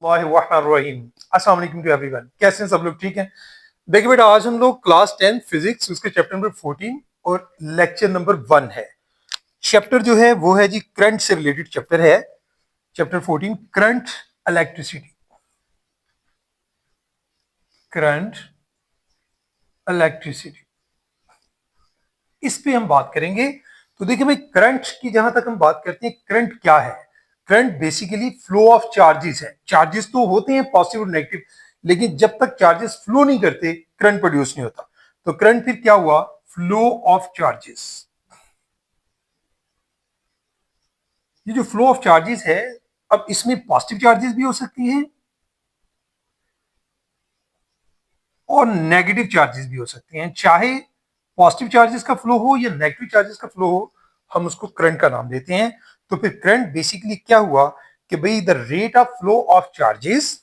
अस्सलाम वालेकुम to everyone. कैसे हैं सब लोग? ठीक हैं? देखिए बेटा, आज हम लोग क्लास 10 फिजिक्स उसके चैप्टर नंबर 14 और लेक्चर नंबर 1 है। चैप्टर जो है वो है जी करंट से रिलेटेड चैप्टर है। Chapter 14 current electricity, current electricity, इस पे हम बात करेंगे। तो देखिए भाई, करंट की जहां तक हम बात करते हैं, करंट क्या है? Current basically flow of charges है। चार्जेस तो होते हैं पॉजिटिव और नेगेटिव, लेकिन जब तक चार्जेस फ्लो नहीं करते करंट प्रोड्यूस नहीं होता। तो करंट फिर क्या हुआ? Flow of charges. ये जो फ्लो ऑफ चार्जेस है, अब इसमें पॉजिटिव चार्जेस भी हो सकती हैं और नेगेटिव चार्जेस भी हो सकते हैं। चाहे पॉजिटिव चार्जेस का फ्लो हो या नेगेटिव चार्जेस का फ्लो हो, हम उसको करंट का नाम देते हैं। तो फिर करंट बेसिकली क्या हुआ कि भाई the rate of flow of charges,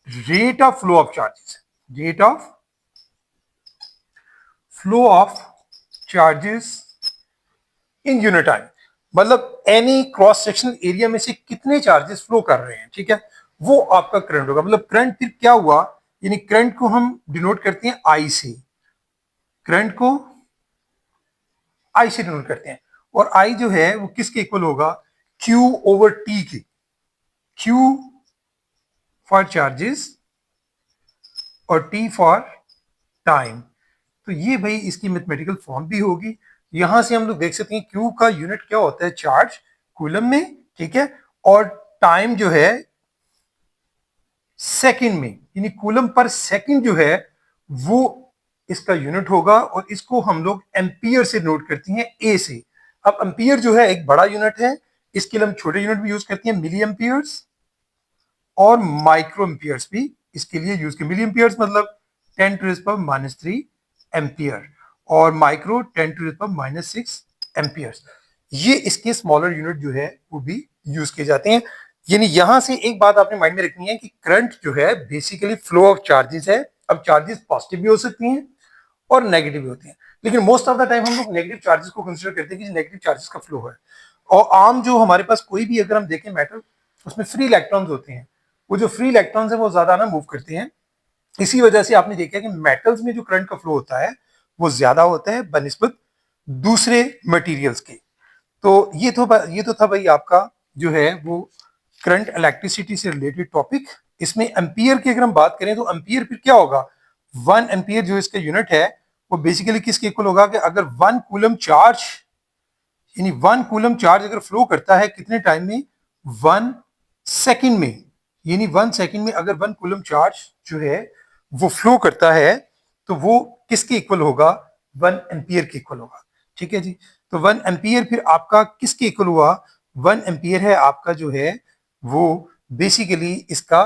rate of flow of charges, rate of flow of charges in unit time. मतलब एनी क्रॉस सेक्शनल एरिया में से कितने चार्जेस फ्लो कर रहे हैं, ठीक है, वो आपका करंट होगा। मतलब करंट फिर क्या हुआ, यानी करंट को हम डिनोट करते हैं आई से। करंट को आई से डिनोट करते हैं, और आई जो है वो किसके इक्वल होगा? क्यू ओवर टी के। क्यू फॉर चार्जेस और टी फॉर टाइम। तो ये भाई इसकी मैथमेटिकल फॉर्म भी होगी। यहां से हम लोग देख सकते हैं क्यू का यूनिट क्या होता है? चार्ज कूलम में, ठीक है, और टाइम जो है सेकंड में, यानी कूलम पर सेकंड जो है वो इसका यूनिट होगा, और इसको हम लोग एम्पियर से नोट करते हैं, ए से। अब एम्पियर जो है एक बड़ा यूनिट है, इसके लिए हम छोटे यूनिट भी यूज करते हैं, मिली एम्पियर्स और माइक्रो एम्पियर्स भी इसके लिए यूज करते हैं। मिली एम्पियर्स मतलब 10⁻³ एम्पियर, और माइक्रो 10⁻⁻6 एम्पियर्स। ये इसके स्मॉलर यूनिट जो है वो भी यूज किए जाते हैं। यानी यहां से एक बात आपने माइंड में रखनी है कि करंट जो है बेसिकली फ्लो ऑफ चार्जेस है। अब चार्जेस पॉजिटिव भी हो सकती हैं और नेगेटिव भी होती हैं, लेकिन मोस्ट ऑफ द टाइम हम लोग नेगेटिव चार्जेस को कंसीडर करते हैं कि नेगेटिव चार्जेस का फ्लो है। और आम जो हमारे पास कोई भी अगर हम देखें मेटल, उसमें फ्री इलेक्ट्रॉन्स होते हैं। वो जो फ्री इलेक्ट्रॉन्स है वो ज्यादा ना मूव करते हैं। इसी वजह से आपने देखा कि मेटल्स में जो करंट का फ्लो होता है वो ज्यादा होता है बनिस्बत दूसरे मटेरियल्स के। तो ये तो था भाई आपका जो है वो करंट इलेक्ट्रिसिटी से रिलेटेड टॉपिक। इसमें एम्पियर की अगर हम बात करें तो एम्पियर फिर क्या होगा? 1 एम्पियर जो इसका यूनिट है वो बेसिकली किसके इक्वल होगा कि अगर 1 कूलम चार्ज, यानी 1 कूलम चार्ज अगर फ्लो करता है कितने टाइम में? 1 सेकेंड में। यानी 1 सेकेंड में अगर 1 कूलम चार्ज जो है वो फ्लो करता है तो वो किसके इक्वल होगा? 1 एम्पियर के इक्वल होगा। ठीक है जी। तो 1 एम्पियर फिर आपका किसके इक्वल हुआ? 1 एम्पियर है आपका जो है वो बेसिकली इसका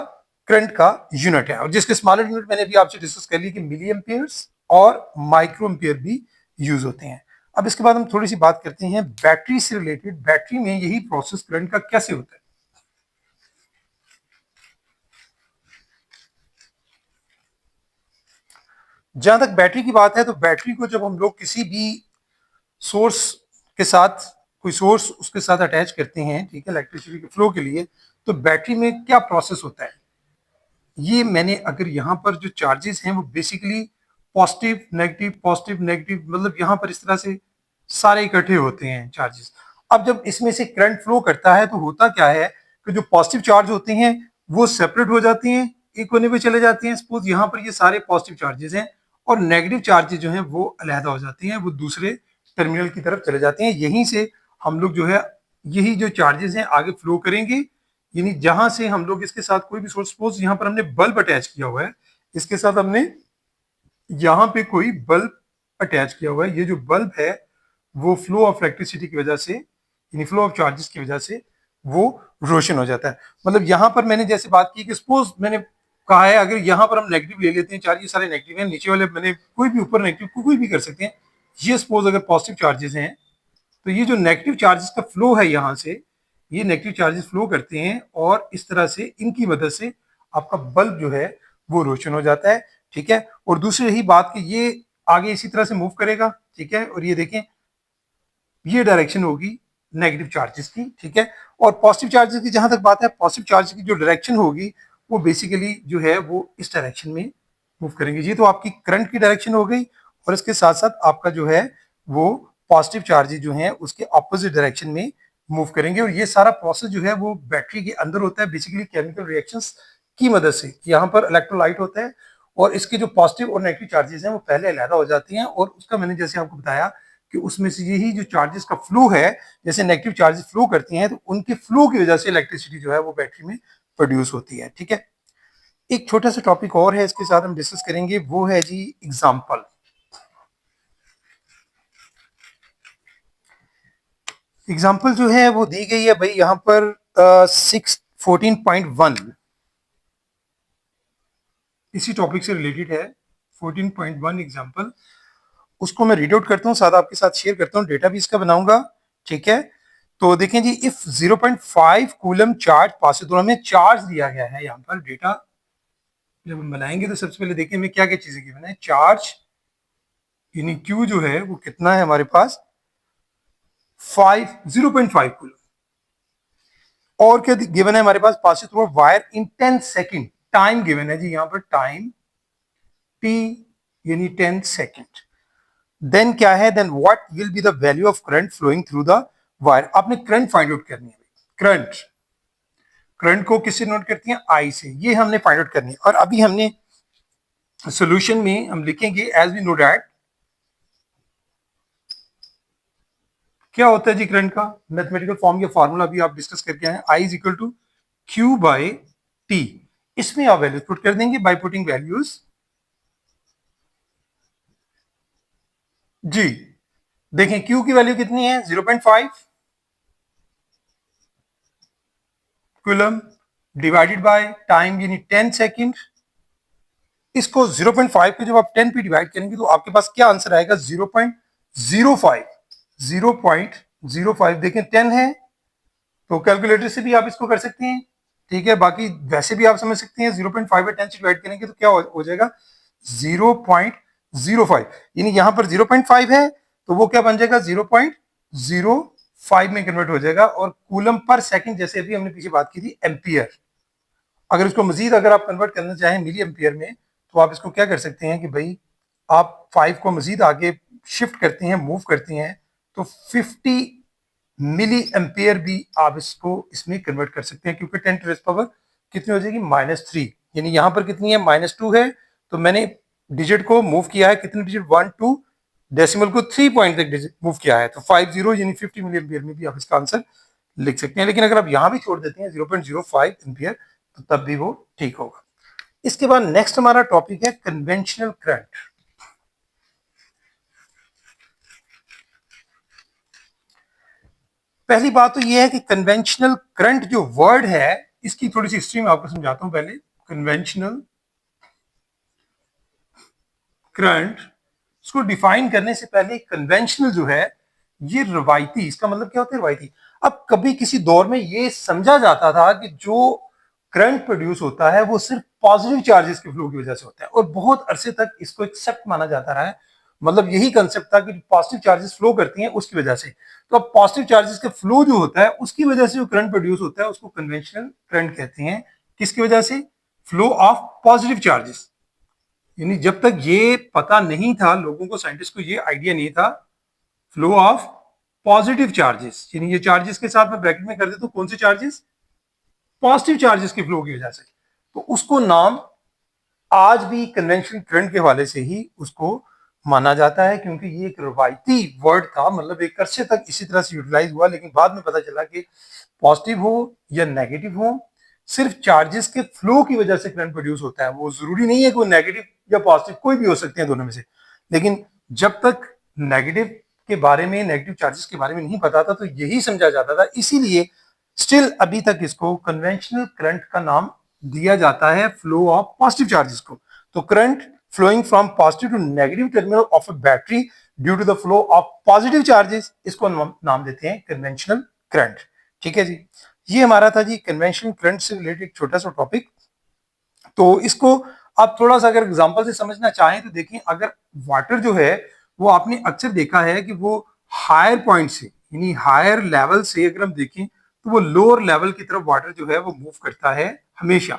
करंट का यूनिट है, और जिसके स्मॉलर यूनिट मैंने भी आपसे डिस्कस कर ली कि मिली एम्पियर्स और माइक्रो एम्पियर भी यूज होते हैं। अब इसके बाद हम थोड़ी सी बात करते हैं बैटरी से रिलेटेड। बैटरी में यही प्रोसेस करंट का कैसे होता है? जहां तक बैटरी की बात है, तो बैटरी को जब हम लोग किसी भी सोर्स के साथ, कोई सोर्स उसके साथ अटैच करते हैं, ठीक है, इलेक्ट्रिसिटी के फ्लो के लिए, तो बैटरी में क्या प्रोसेस होता है? ये मैंने अगर यहाँ पर जो चार्जेस हैं वो बेसिकली पॉजिटिव नेगेटिव, मतलब यहाँ पर इस तरह से सारे इकट्ठे होते हैं चार्जेस। अब जब इसमें से करंट फ्लो करता है तो होता क्या है कि जो पॉजिटिव चार्ज होते हैं वो सेपरेट हो जाते हैं, एक कोने पे चले जाते हैं। सपोज यहाँ पर ये सारे पॉजिटिव चार्जेस हैं, और नेगेटिव चार्जेस जो हैं वो अलहदा हो जाते हैं, वो दूसरे टर्मिनल की तरफ चले जाते हैं। यहीं से हम लोग जो है यही जो चार्जेस हैं आगे फ्लो करेंगे। यानी जहां से हम लोग इसके साथ कोई भी सोर्स, सपोज यहाँ पर हमने बल्ब अटैच किया हुआ है, इसके साथ हमने यहाँ पे कोई बल्ब अटैच किया हुआ है, ये जो बल्ब है वो फ्लो ऑफ इलेक्ट्रिसिटी की वजह से, यानी फ्लो ऑफ चार्जेस की वजह से वो रोशन हो जाता है। मतलब यहाँ पर मैंने जैसे बात की कि सपोज मैंने कहा है अगर यहाँ पर हम नेगेटिव ले लेते हैं, चार्ज ये सारे नेगेटिव हैं, नीचे वाले मैंने कोई भी ऊपर नेगेटिव कोई भी कर सकते हैं। ये सपोज अगर पॉजिटिव चार्जेस हैं, तो ये जो नेगेटिव चार्जेस का फ्लो है यहाँ से, ये नेगेटिव चार्जेस फ्लो करते हैं, और इस तरह से इनकी मदद से आपका बल्ब जो है वो रोशन हो जाता है। ठीक है, और दूसरी रही बात कि ये आगे इसी तरह से मूव करेगा, ठीक है, और ये देखें ये डायरेक्शन होगी नेगेटिव चार्जेस की, ठीक है। और पॉजिटिव चार्जेस की जहां तक बात है, पॉजिटिव चार्ज की जो डायरेक्शन होगी वो बेसिकली जो है वो इस डायरेक्शन में मूव करेंगे। ये तो आपकी करंट की डायरेक्शन हो गई, और इसके साथ साथ आपका जो है वो पॉजिटिव चार्जेस जो हैं उसके ऑपोजिट डायरेक्शन में मूव करेंगे। और ये सारा प्रोसेस जो है वो बैटरी के अंदर होता है बेसिकली केमिकल रिएक्शंस की मदद से। यहाँ पर इलेक्ट्रोलाइट होता है और इसके जो पॉजिटिव और नेगेटिव चार्जेस हैं वो पहले अलहदा हो जाती हैं, और उसका मैंने जैसे आपको बताया कि उसमें से यही जो चार्जेस का फ्लो है, जैसे नेगेटिव चार्जेस फ्लो करती हैं तो उनके फ्लो की वजह से इलेक्ट्रिसिटी जो है वो बैटरी में प्रोड्यूस होती है। ठीक है, एक छोटा सा टॉपिक और है इसके साथ हम डिस्कस करेंगे, वो है जी एग्जाम्पल। एग्जाम्पल जो है वो दी गई है भाई यहाँ पर 14.1 इसी टॉपिक से रिलेटेड है। 14.1 एग्जाम्पल, उसको मैं रीड आउट करता हूँ, साथ आपके साथ शेयर करता हूँ, डेटा भी इसका बनाऊंगा। ठीक है, तो देखें जी, इफ 0.5 कूलम चार्ज पास, दोनों में चार्ज दिया गया है। यहाँ पर डेटा जब हम बनाएंगे तो सबसे पहले देखें हमें क्या क्या चीजें गिवन है। चार्ज यानी क्यू जो है वो कितना है हमारे पास 0.5 कूलम, और क्या गिवन है हमारे पास, pass through wire in 10 second. Time given है जी यहाँ पर, टाइम टी यानी 10 सेकेंड। देन क्या है, then what will be the value of current flowing through the wire. आपने करंट फाइंड आउट करनी है। करंट, करंट को किससे नोट करती हैं, आई से, ये हमने फाइंड आउट करनी है। और अभी हमने सॉल्यूशन में हम लिखेंगे एज वी नो दैट, क्या होता है जी करंट का मैथमेटिकल फॉर्म या फॉर्मूला भी आप डिस्कस करके आए, I is equal to Q by T. इसमें आप वैल्यूज पुट कर देंगे बाय पुटिंग वैल्यूज जी। देखें क्यू की वैल्यू कितनी है 0.5 कूलम डिवाइडेड बाय टाइम यानी 10 सेकेंड। इसको 0.5 को जब आप 10 पे डिवाइड करेंगे तो आपके पास क्या आंसर आएगा 0.05। 0.05 देखें 10 है तो कैलकुलेटर से भी आप इसको कर सकते हैं। ठीक है, बाकी वैसे भी आप समझ सकते हैं 0.5 बाय 10 से डिवाइड करेंगे तो क्या हो जाएगा 0.05, यानी यहां पर 0.5 है तो वो क्या बन जाएगा 0.05 में कन्वर्ट हो जाएगा। और कूलम पर सेकंड, जैसे अभी हमने पीछे बात की थी एम्पियर, अगर इसको मजीद अगर आप कन्वर्ट करना चाहें मिली एम्पियर में तो आप इसको क्या कर सकते हैं कि भाई आप 5 को मजीद आगे शिफ्ट करते हैं, मूव करते हैं, तो 50 मिली एम्पियर भी आप इसको इसमें कन्वर्ट कर सकते हैं, क्योंकि 10 टू द पावर कितनी हो जाएगी -3, यानी यहां पर कितनी है -2 है। तो मैंने डिजिट को मूव किया है, कितने डिजिट 1 2, डेसिमल को 3 पॉइंट तक मूव किया है, तो 50 यानी 50 मिली एम्पियर में भी आप इसका आंसर लिख सकते हैं। लेकिन अगर आप यहां भी छोड़ देते हैं 0.05 एम्पियर तो तब भी वो ठीक होगा। इसके बाद नेक्स्ट हमारा टॉपिक है कन्वेंशनल करंट। पहली बात तो यह है कि कन्वेंशनल करंट जो वर्ड है इसकी थोड़ी सी हिस्ट्री में आपको समझाता हूं पहले। कन्वेंशनल करंट, इसको डिफाइन करने से पहले कन्वेंशनल जो है ये रवायती, इसका मतलब क्या होता है रवायती। अब कभी किसी दौर में ये समझा जाता था कि जो करंट प्रोड्यूस होता है वो सिर्फ पॉजिटिव चार्जेस के फ्लो की वजह से होता है, और बहुत अरसे तक इसको एक्सेप्ट माना जाता रहा है। मतलब यही कंसेप्ट था कि पॉजिटिव चार्जेस फ्लो करती हैं उसकी वजह से। तो अब पॉजिटिव चार्जेस के फ्लो जो होता है उसकी वजह से जो करंट प्रोड्यूस होता है उसको कन्वेंशनल करंट कहते हैं। किसकी वजह से, फ्लो ऑफ पॉजिटिव चार्जेस। यानी जब तक ये पता नहीं था लोगों को, साइंटिस्ट को ये आइडिया नहीं था फ्लो ऑफ पॉजिटिव चार्जेस, यानी ये चार्जेस के साथ मैं ब्रैकेट में कर देता हूं कौन से चार्जेस, पॉजिटिव चार्जेस के फ्लो की वजह से, तो उसको नाम आज भी कन्वेंशनल करंट के हवाले से ही उसको माना जाता है, क्योंकि ये एक रवायती वर्ड था। मतलब एक अरसे तक इसी तरह से यूटिलाइज हुआ, लेकिन बाद में पता चला कि पॉजिटिव हो या नेगेटिव हो, सिर्फ चार्जेस के फ्लो की वजह से करंट प्रोड्यूस होता है। वो जरूरी नहीं है कि वो नेगेटिव या पॉजिटिव कोई भी हो सकते हैं दोनों में से। लेकिन जब तक नेगेटिव के बारे में, नेगेटिव चार्जेस के बारे में नहीं पता था तो यही समझा जाता था, इसीलिए स्टिल अभी तक इसको कन्वेंशनल करंट का नाम दिया जाता है फ्लो ऑफ पॉजिटिव चार्जेस को। तो current flowing from positive to negative terminal of a battery due to the flow of positive charges, इसको नाम देते हैं कन्वेंशनल करंट। ठीक है जी, ये हमारा था जी कन्वेंशनल करंट से रिलेटेड छोटा सा टॉपिक। तो इसको आप थोड़ा सा अगर एग्जांपल से समझना चाहें तो देखें, अगर वाटर जो है वो आपने अक्सर देखा है कि वो हायर पॉइंट से यानी हायर लेवल से अगर हम देखें तो वो लोअर लेवल की तरफ वाटर जो है वो मूव करता है हमेशा।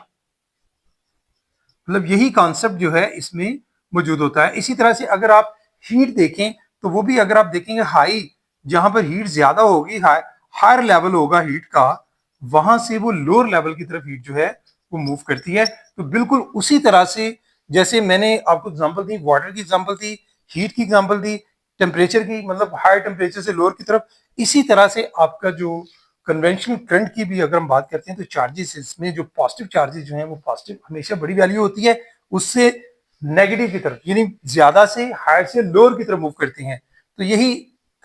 मतलब यही कॉन्सेप्ट जो है इसमें मौजूद होता है। इसी तरह से अगर आप हीट देखें तो वो भी अगर आप देखेंगे हाई, जहां पर हीट ज्यादा होगी, हायर लेवल होगा हीट का, वहां से वो लोअर लेवल की तरफ हीट जो है वो मूव करती है। तो बिल्कुल उसी तरह से जैसे मैंने आपको एग्जांपल दी, वाटर की एग्जांपल दी, हीट की एग्जांपल दी, टेम्परेचर की, मतलब हायर टेम्परेचर से लोअर की तरफ, इसी तरह से आपका जो कन्वेंशनल करंट की भी अगर हम बात करते हैं तो चार्जेस इसमें जो पॉजिटिव चार्जेस जो हैं वो पॉजिटिव हमेशा बड़ी वैल्यू होती है, उससे नेगेटिव की तरफ यानी ज्यादा से हायर से लोअर की तरफ मूव करती हैं। तो यही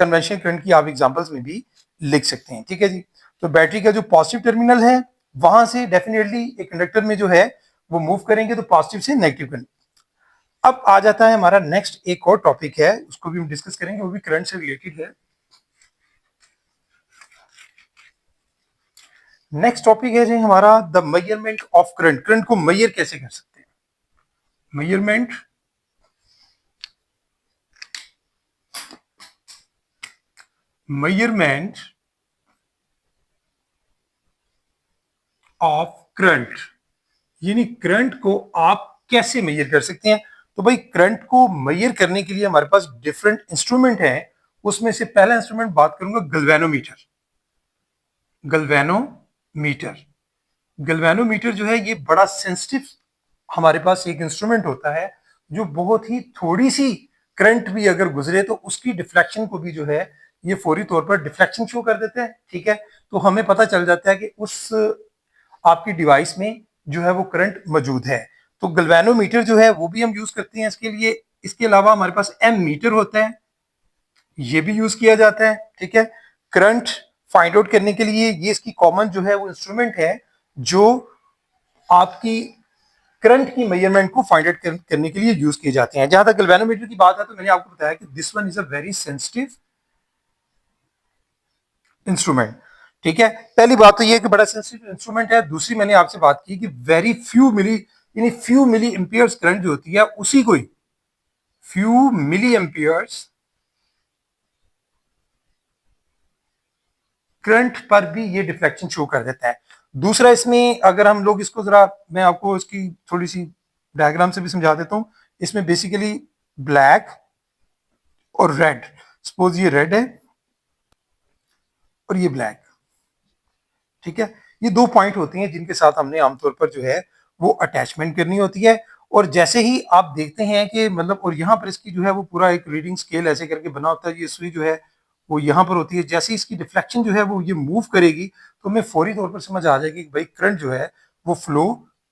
कन्वेंशनल करंट की आप एग्जांपल्स में भी लिख सकते हैं। ठीक है जी। तो बैटरी का जो पॉजिटिव टर्मिनल है वहां से डेफिनेटली एक कंडक्टर में जो है वो मूव करेंगे तो पॉजिटिव से नेगेटिव करंट। अब आ जाता है हमारा नेक्स्ट एक और टॉपिक है, उसको भी हम डिस्कस करेंगे, वो भी करंट से रिलेटेड है। नेक्स्ट टॉपिक है जी हमारा the measurement of current. Current को मेजर कैसे कर सकते हैं? मेजरमेंट मेजरमेंट ऑफ करंट, यानी करंट को आप कैसे मेजर कर सकते हैं? तो भाई करंट को मेजर करने के लिए हमारे पास डिफरेंट इंस्ट्रूमेंट हैं। उसमें से पहला इंस्ट्रूमेंट बात करूंगा गल्वेनोमीटर। गल्वेनोमीटर गल्वेनोमीटर जो है ये बड़ा सेंसिटिव हमारे पास एक इंस्ट्रूमेंट होता है, जो बहुत ही थोड़ी सी करंट भी अगर गुजरे तो उसकी डिफ्लेक्शन को भी जो है ये फौरी तौर पर डिफ्लेक्शन शो कर देते हैं। ठीक है, तो हमें पता चल जाता है कि उस आपकी डिवाइस में जो है वो करंट मौजूद है। तो गल्वेनोमीटर जो है वो भी हम यूज करते हैं इसके लिए। इसके अलावा हमारे पास एम मीटर होता है, ये भी यूज किया जाता है। ठीक है, करंट फाइंड आउट करने के लिए ये इसकी कॉमन जो है वो इंस्ट्रूमेंट है जो आपकी करंट की मेजरमेंट को फाइंड आउट करने के लिए यूज किए जाते हैं। जहां तक गल्वेनोमीटर की बात है तो मैंने आपको बताया कि this one is a very sensitive instrument. ठीक है, पहली बात तो ये कि बड़ा सेंसिटिव इंस्ट्रूमेंट है। दूसरी मैंने आपसे बात की कि वेरी फ्यू मिली, यानी फ्यू मिली एम्पियर्स करंट जो होती है उसी को ही फ्यू मिली एम्पियर्स करंट पर भी ये डिफ्लेक्शन शो कर देता है। दूसरा इसमें अगर हम लोग इसको जरा, मैं आपको इसकी थोड़ी सी डायग्राम से भी समझा देता हूं। इसमें बेसिकली ब्लैक और रेड, सपोज ये रेड है और ये ब्लैक। ठीक है, ये दो पॉइंट होती हैं जिनके साथ हमने आमतौर पर जो है वो अटैचमेंट करनी होती है। और जैसे ही आप देखते हैं कि मतलब, और यहाँ पर इसकी जो है वो पूरा एक रीडिंग स्केल ऐसे करके बना होता है, ये सुई जो है वो यहाँ पर होती है। जैसे ही इसकी डिफ्लेक्शन जो है वो ये मूव करेगी तो हमें फौरी तौर पर समझ आ जाएगी कि भाई करंट जो है वो फ्लो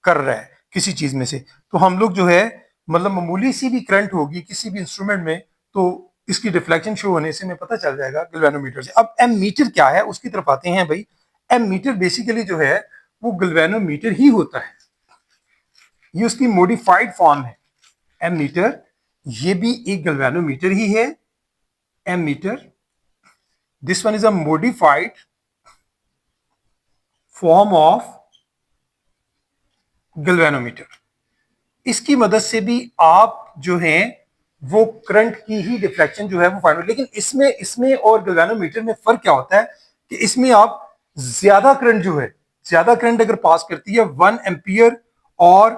कर रहा है किसी चीज में से। तो हम लोग जो है मतलब मामूली सी भी करंट होगी किसी भी इंस्ट्रूमेंट में तो इसकी डिफ्लेक्शन शो होने से हमें पता चल जाएगा गैल्वेनोमीटर से। अब एम मीटर क्या है उसकी तरफ आते हैं भाई। एम मीटर बेसिकली जो है वो गैल्वेनोमीटर ही होता है, ये उसकी मॉडिफाइड फॉर्म है। एम मीटर ये भी एक गैल्वेनोमीटर ही है। Ammeter, this one is a modified form of galvanometer. इसकी मदद से भी आप जो है वो करंट की ही डिफ्लेक्शन जो है वो फाइंड। लेकिन इसमें इसमें और गैल्वेनोमीटर में फर्क क्या होता है कि इसमें आप ज्यादा करंट जो है, ज्यादा करंट अगर पास करती है 1 एम्पियर और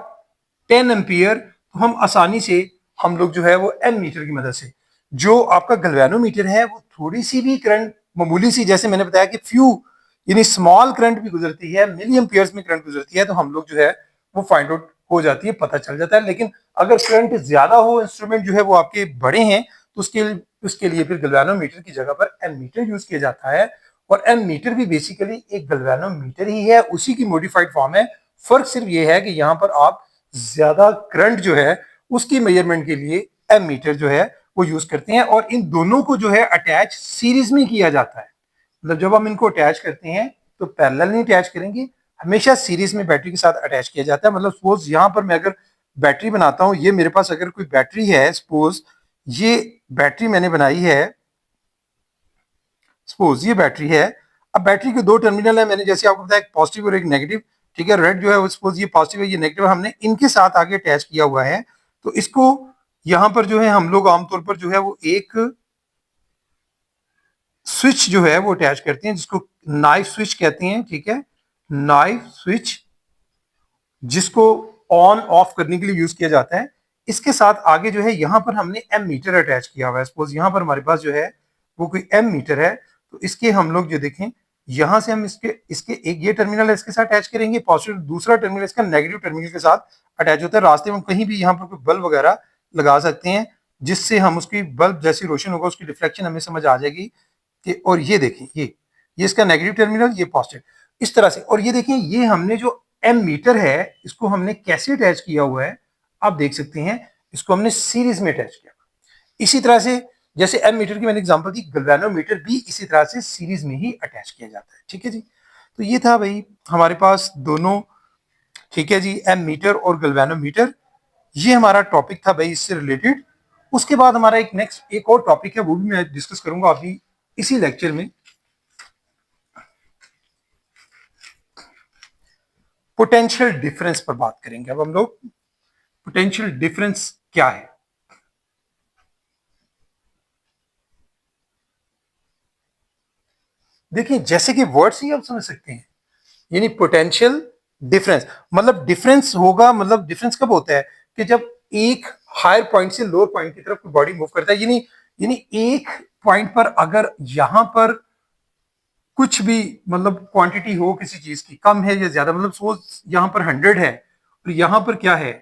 10 एम्पियर, तो हम आसानी से हम लोग जो है वो एम मीटर की मदद से, जो आपका गैल्वेनोमीटर है वो थोड़ी सी भी करंट मामूली सी, जैसे मैंने बताया कि फ्यू यानी स्मॉल करंट भी गुजरती है, मिली एम्पियर्स में करंट गुजरती है, तो हम लोग जो है वो फाइंड आउट हो जाती है, पता चल जाता है। लेकिन अगर करंट ज्यादा हो, इंस्ट्रूमेंट जो है वो आपके बड़े हैं, तो उसके लिए फिर गैल्वेनोमीटर की जगह पर एम मीटर यूज किया जाता है। और एम मीटर भी बेसिकली एक गैल्वेनोमीटर ही है, उसी की मॉडिफाइड फॉर्म है। फर्क सिर्फ ये है कि यहाँ पर आप ज्यादा करंट जो है उसकी मेजरमेंट के लिए एम मीटर जो है वो यूज करते हैं। और इन दोनों को जो है अटैच सीरीज में किया जाता है। मतलब जब हम इनको अटैच करते हैं तो पैरेलल नहीं अटैच करेंगे, हमेशा सीरीज में बैटरी के साथ अटैच किया जाता है। मतलब सपोज यहां पर मैं अगर बैटरी बनाता हूं, ये मेरे पास अगर कोई बैटरी है, सपोज ये बैटरी मैंने बनाई है, सपोज ये बैटरी है। अब बैटरी के दो टर्मिनल है, मैंने जैसे आपको बताया एक पॉजिटिव और एक नेगेटिव। ठीक है, रेड जो है सपोज ये पॉजिटिव है, ये नेगेटिव है, हमने इनके साथ आगे अटैच किया हुआ है। तो इसको यहां पर जो है हम लोग आमतौर पर जो है वो एक स्विच जो है वो अटैच करते हैं, जिसको नाइफ स्विच कहते हैं, ठीक है, नाइफ स्विच, जिसको ऑन ऑफ करने के लिए यूज किया जाता है। इसके साथ आगे जो है यहां पर हमने एम मीटर अटैच किया हुआ है। सपोज यहां पर हमारे पास जो है वो कोई एम मीटर है, तो इसके हम लोग जो देखें, यहां से हम इसके इसके एक ये टर्मिनल है इसके साथ अटैच करेंगे पॉजिटिव, दूसरा टर्मिनल इसका नेगेटिव टर्मिनल के साथ अटैच होता है। रास्ते में हम कहीं भी यहाँ पर कोई बल्ब वगैरह लगा सकते हैं, जिससे हम उसकी बल्ब जैसी रोशन होगा उसकी रिफ्लेक्शन हमें समझ आ जाएगी कि, और ये देखें ये इसका नेगेटिव टर्मिनल, ये पॉजिटिव, इस तरह से। और ये देखें ये हमने जो एम मीटर है इसको हमने कैसे अटैच किया हुआ है, आप देख सकते हैं इसको हमने सीरीज में अटैच किया। इसी तरह से जैसे एम मीटर की मैंने एग्जांपल दी, गैल्वेनोमीटर भी इसी तरह से सीरीज में ही अटैच किया जाता है, ठीक है जी। तो ये था भाई हमारे पास दोनों, ठीक है जी, एम मीटर और गैल्वेनोमीटर, ये हमारा टॉपिक था भाई इससे रिलेटेड। उसके बाद हमारा एक नेक्स्ट एक और टॉपिक है, वो भी मैं डिस्कस करूंगा अभी इसी लेक्चर में। पोटेंशियल डिफरेंस पर बात करेंगे अब हम लोग। पोटेंशियल डिफरेंस क्या है? देखिए जैसे कि वर्ड से ही आप समझ सकते हैं, यानी पोटेंशियल डिफरेंस मतलब डिफरेंस होगा, मतलब डिफरेंस कब होता है कि जब एक हायर पॉइंट से लोअर पॉइंट की तरफ कोई बॉडी मूव करता है, यानी यानी एक पॉइंट पर अगर यहां पर कुछ भी मतलब क्वांटिटी हो किसी चीज की, कम है या ज्यादा, मतलब सपोज यहां पर 100 है और यहां पर क्या है,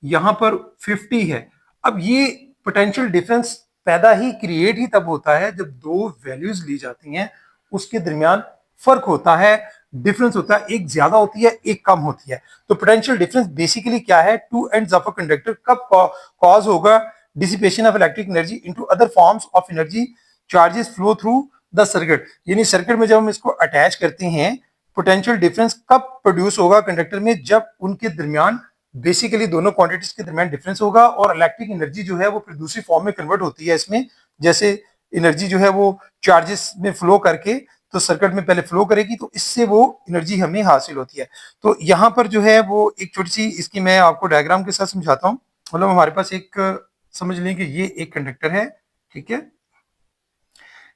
यहां पर 50 है। अब ये पोटेंशियल डिफरेंस पैदा ही क्रिएट ही तब होता है जब दो वैल्यूज ली जाती हैं, उसके दरमियान फर्क होता है, डिफरेंस होता है, एक ज्यादा होती है एक कम होती है। तो पोटेंशियल डिफरेंस बेसिकली क्या है, two ends of a conductor कब कॉज होगा, dissipation of electric energy into other forms of energy, charges flow through the circuit. यानी सर्किट में जब हम इसको अटैच करते हैं, पोटेंशियल डिफरेंस कब प्रोड्यूस होगा कंडक्टर में, जब उनके दरमियान बेसिकली दोनों क्वांटिटीज के दरमियान डिफरेंस होगा और इलेक्ट्रिक एनर्जी जो है वो फिर दूसरी फॉर्म में कन्वर्ट होती है इसमें। जैसे एनर्जी जो है वो चार्जेस में फ्लो करके, तो सर्किट में पहले फ्लो करेगी, तो इससे वो एनर्जी हमें हासिल होती है। तो यहाँ पर जो है वो एक छोटी सी इसकी मैं आपको डायग्राम के साथ समझाता हूँ। मतलब हमारे पास एक, समझ लें कि ये एक कंडक्टर है, ठीक है,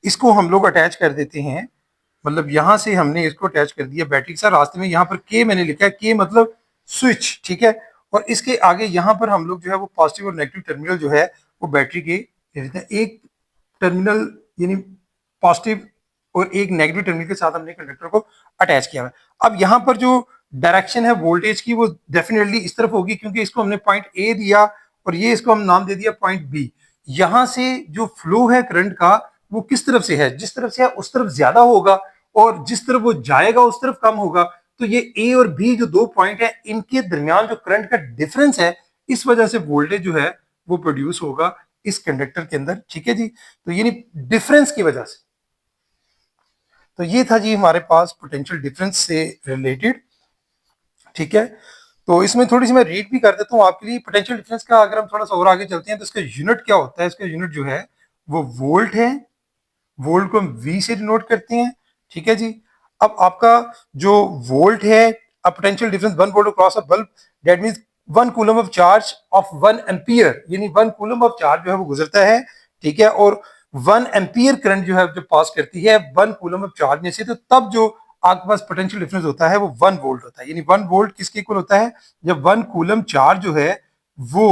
इसको हम लोग अटैच कर देते हैं, मतलब यहां से हमने इसको अटैच कर दिया बैटरी के साथ। रास्ते में यहाँ पर के मैंने लिखा है, के मतलब स्विच, ठीक है, और इसके आगे यहाँ पर हम लोग जो है वो पॉजिटिव और नेगेटिव टर्मिनल जो है वो बैटरी के दे देते हैं। एक टर्मिनल यानी पॉजिटिव और एक नेगेटिव टर्मिनल के साथ हमने कंडक्टर को अटैच किया हुआ है। अब यहाँ पर जो डायरेक्शन है वोल्टेज की वो डेफिनेटली इस तरफ होगी, क्योंकि इसको हमने पॉइंट ए दिया और ये इसको हम नाम दे दिया पॉइंट बी। यहां से जो फ्लो है करंट का वो किस तरफ से है, जिस तरफ से है उस तरफ ज्यादा होगा, और जिस तरफ वो जाएगा उस तरफ कम होगा। तो ये ए और बी जो दो पॉइंट है, इनके दरमियान जो करंट का डिफरेंस है, इस वजह से वोल्टेज जो है वो प्रोड्यूस होगा इस कंडक्टर के अंदर, ठीक है जी। तो यानी डिफरेंस की वजह से। तो ये था जी हमारे पास पोटेंशियल डिफरेंस से रिलेटेड, ठीक है। तो इसमें थोड़ी सी मैं रीड भी कर देता हूँ आपके लिए। पोटेंशियल डिफरेंस का अगर हम थोड़ा सा और आगे चलते हैं तो इसका यूनिट क्या होता है, इसका यूनिट जो है वो वोल्ट है, वोल्ट को हम वी से डिनोट करते हैं, ठीक है जी। अब आपका जो वोल्ट है, a potential difference 1 volt across a bulb, that means 1 coulomb of charge of 1 ampere, यानी 1 कूलम ऑफ चार्ज जो है वो गुजरता है, ठीक है, और 1 एम्पियर करंट जो है जो पास करती है 1 कूलम ऑफ चार्ज में से, तो तब जो आपके पास पोटेंशियल डिफरेंस होता है वो 1 वोल्ट होता है। यानी 1 वोल्ट किसके इक्वल होता है, जब 1 कूलम चार्ज जो है वो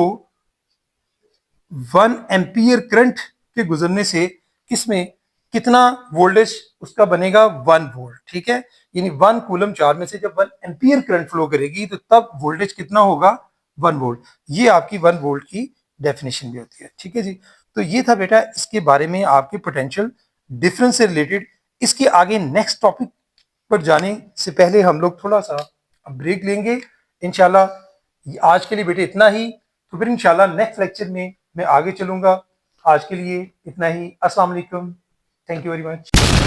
1 एम्पियर करंट के गुजरने से किसमें कितना वोल्टेज उसका बनेगा, 1 वोल्ट, ठीक है। यानी 1 कूलम चार्ज में से जब 1 एम्पियर करंट फ्लो करेगी तो तब वोल्टेज कितना होगा, 1 वोल्ट। ये आपकी 1 वोल्ट की डेफिनेशन भी होती है, ठीक है जी। तो ये था बेटा इसके बारे में आपके पोटेंशियल डिफरेंस से रिलेटेड। इसके आगे नेक्स्ट टॉपिक पर जाने से पहले हम लोग थोड़ा सा ब्रेक लेंगे इंशाल्लाह। आज के लिए बेटे इतना ही, तो फिर इंशाल्लाह नेक्स्ट लेक्चर में मैं आगे चलूंगा। आज के लिए इतना ही। अस्सलाम वालेकुम, थैंक यू वेरी मच।